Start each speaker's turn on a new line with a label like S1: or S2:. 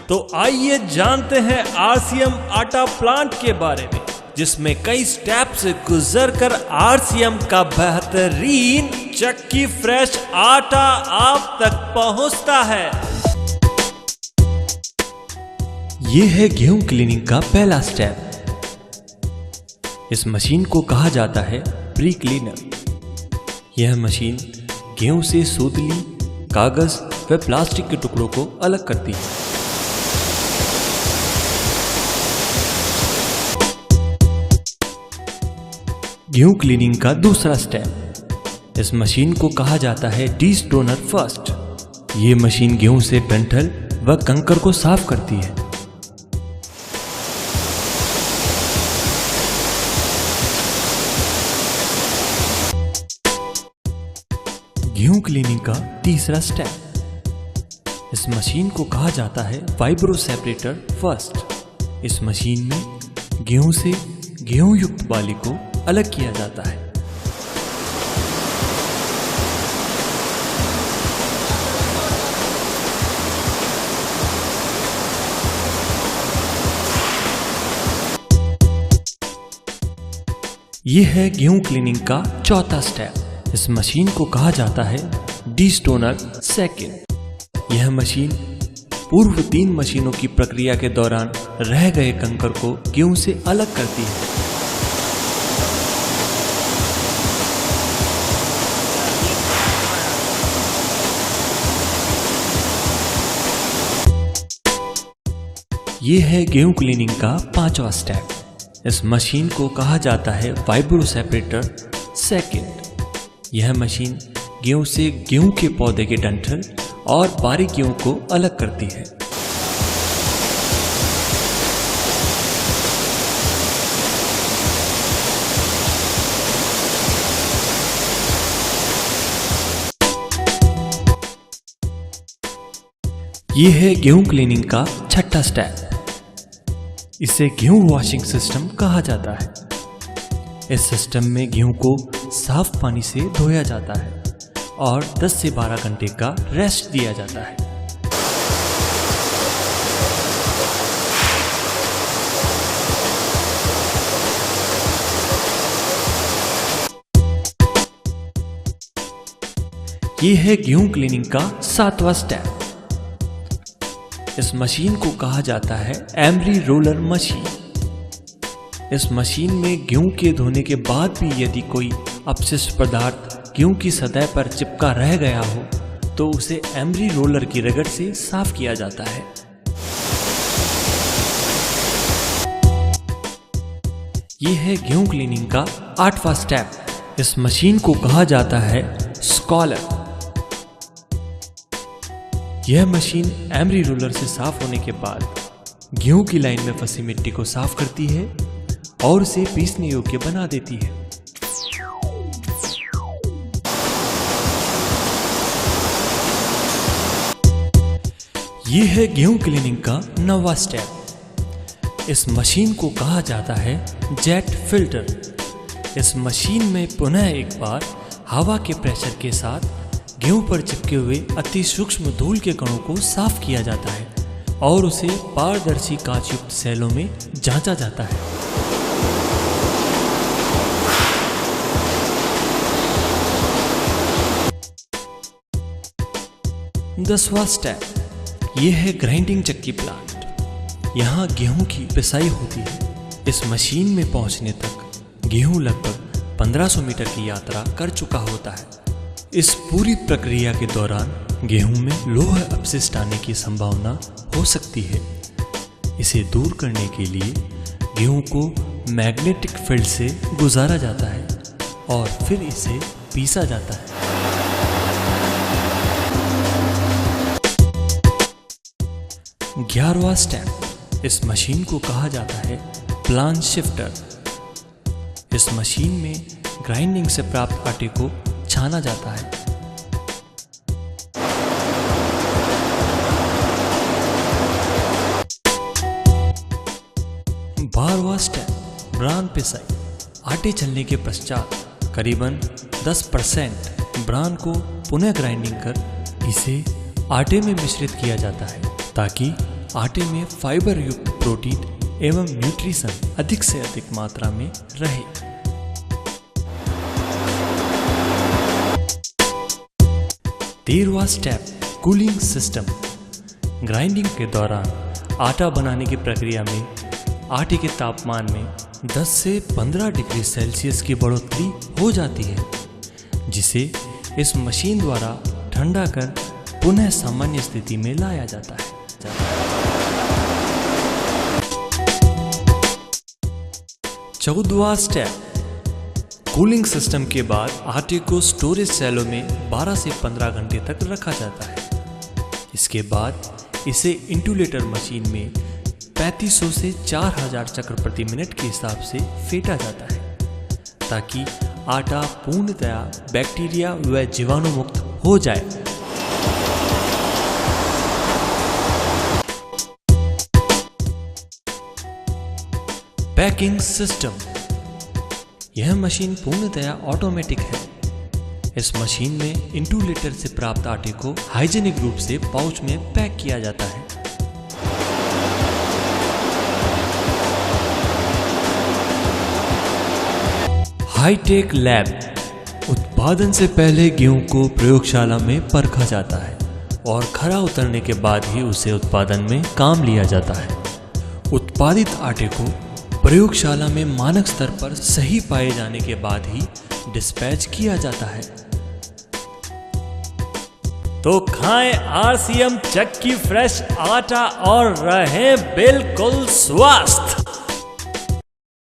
S1: तो आइए जानते हैं आरसीएम आटा प्लांट के बारे में, जिसमें कई स्टेप से गुजरकर आरसीएम का बेहतरीन चक्की फ्रेश आटा आप तक पहुंचता है। ये है गेहूं क्लीनिंग का पहला स्टेप। इस मशीन को कहा जाता है प्री क्लीनर। यह मशीन गेहूं से सूतली, कागज व प्लास्टिक के टुकड़ों को अलग करती है। गेहूं क्लीनिंग का दूसरा स्टेप। इस मशीन को कहा जाता है डीस्टोनर फर्स्ट। ये मशीन गेहूं से डंठल व कंकर को साफ करती है। गेहूं क्लीनिंग का तीसरा स्टेप। इस मशीन को कहा जाता है वाइब्रो सेपरेटर फर्स्ट। इस मशीन में गेहूं से गेहूं युक्त बाली को अलग किया जाता है। यह है गेहूं क्लीनिंग का चौथा स्टेप। इस मशीन को कहा जाता है डीस्टोनर सेकंड। यह मशीन पूर्व 3 मशीनों की प्रक्रिया के दौरान रह गए कंकर को गेहूं से अलग करती है। यह है गेहूं क्लीनिंग का 5वां स्टेप। इस मशीन को कहा जाता है वाइब्रो सेपरेटर सेकंड। यह मशीन गेहूं से गेहूं के पौधे के डंठल और बारीक गेहूं को अलग करती है। यह है गेहूं क्लीनिंग का 6वां स्टेप। इसे गेहूं वॉशिंग सिस्टम कहा जाता है। इस सिस्टम में गेहूं को साफ पानी से धोया जाता है और 10 से 12 घंटे का रेस्ट दिया जाता है। यह है गेहूं क्लीनिंग का 7वां स्टेप। इस मशीन को कहा जाता है एमरी रोलर मशीन। इस मशीन में गेहूं के धोने के बाद भी यदि कोई अपशिष्ट पदार्थ गेहूं की सतह पर चिपका रह गया हो तो उसे एमरी रोलर की रगड़ से साफ किया जाता है। यह है गेहूं क्लीनिंग का 8वां स्टेप। इस मशीन को कहा जाता है स्कॉलर। यह मशीन एमरी रोलर से साफ होने के बाद गेहूं की लाइन में फंसी मिट्टी को साफ करती है और उसे पीसने योग्य बना देती है। यह है गेहूं क्लीनिंग का 9वां स्टेप। इस मशीन को कहा जाता है जेट फिल्टर। इस मशीन में पुनः एक बार हवा के प्रेशर के साथ गेहूं पर चिपके हुए अति सूक्ष्म धूल के कणों को साफ किया जाता है और उसे पारदर्शी कांच युक्त सेलों में जांचा जाता है। दसवां स्टेप। यह है ग्राइंडिंग चक्की प्लांट। यहाँ गेहूं की पिसाई होती है। इस मशीन में पहुंचने तक गेहूं लगभग 1500 मीटर की यात्रा कर चुका होता है। इस पूरी प्रक्रिया के दौरान गेहूं में लोह अपशिष्ट आने की संभावना हो सकती है। इसे दूर करने के लिए गेहूं को मैग्नेटिक फील्ड से गुजारा जाता है और फिर इसे पीसा जाता है। 11वां स्टेप। इस मशीन को कहा जाता है प्लांट शिफ्टर। इस मशीन में ग्राइंडिंग से प्राप्त आटे को छाना जाता है। 12वां स्टेप ब्रान पिसाई। आटे चलने के पश्चात करीबन 10% ब्रान को पुनः ग्राइंडिंग कर इसे आटे में मिश्रित किया जाता है ताकि आटे में फाइबर युक्त प्रोटीन एवं न्यूट्रिशन अधिक से अधिक मात्रा में रहे। 13वां स्टेप, कूलिंग सिस्टम। ग्राइंडिंग के दौरान आटा बनाने की प्रक्रिया में आटे के तापमान में 10 से 15 डिग्री सेल्सियस की बढ़ोतरी हो जाती है, जिसे इस मशीन द्वारा ठंडा कर पुनः सामान्य स्थिति में लाया जाता है। 14वां स्टेप, कूलिंग सिस्टम के बाद आटे को स्टोरेज सेलों में 12 से 15 घंटे तक रखा जाता है। इसके बाद इसे इंटुलेटर मशीन में 3500 से 4000 चक्र प्रति मिनट के हिसाब से फेंटा जाता है, ताकि आटा पूर्णतया बैक्टीरिया व जीवाणु मुक्त हो जाए। Packing system. यह मशीन पूर्णतया ऑटोमेटिक है। इस मशीन में इंटुलेटर से प्राप्त आटे को हाइजीनिक रूप से पाउच में पैक किया जाता है। Hitech lab. उत्पादन से पहले गेहूं को प्रयोगशाला में परखा जाता है और खरा उतरने के बाद ही उसे उत्पादन में काम लिया जाता है। उत्पादित आटे को प्रयोगशाला में मानक स्तर पर सही पाए जाने के बाद ही डिस्पैच किया जाता है। तो खाएं RCM चक्की फ्रेश आटा और रहें बिल्कुल स्वस्थ।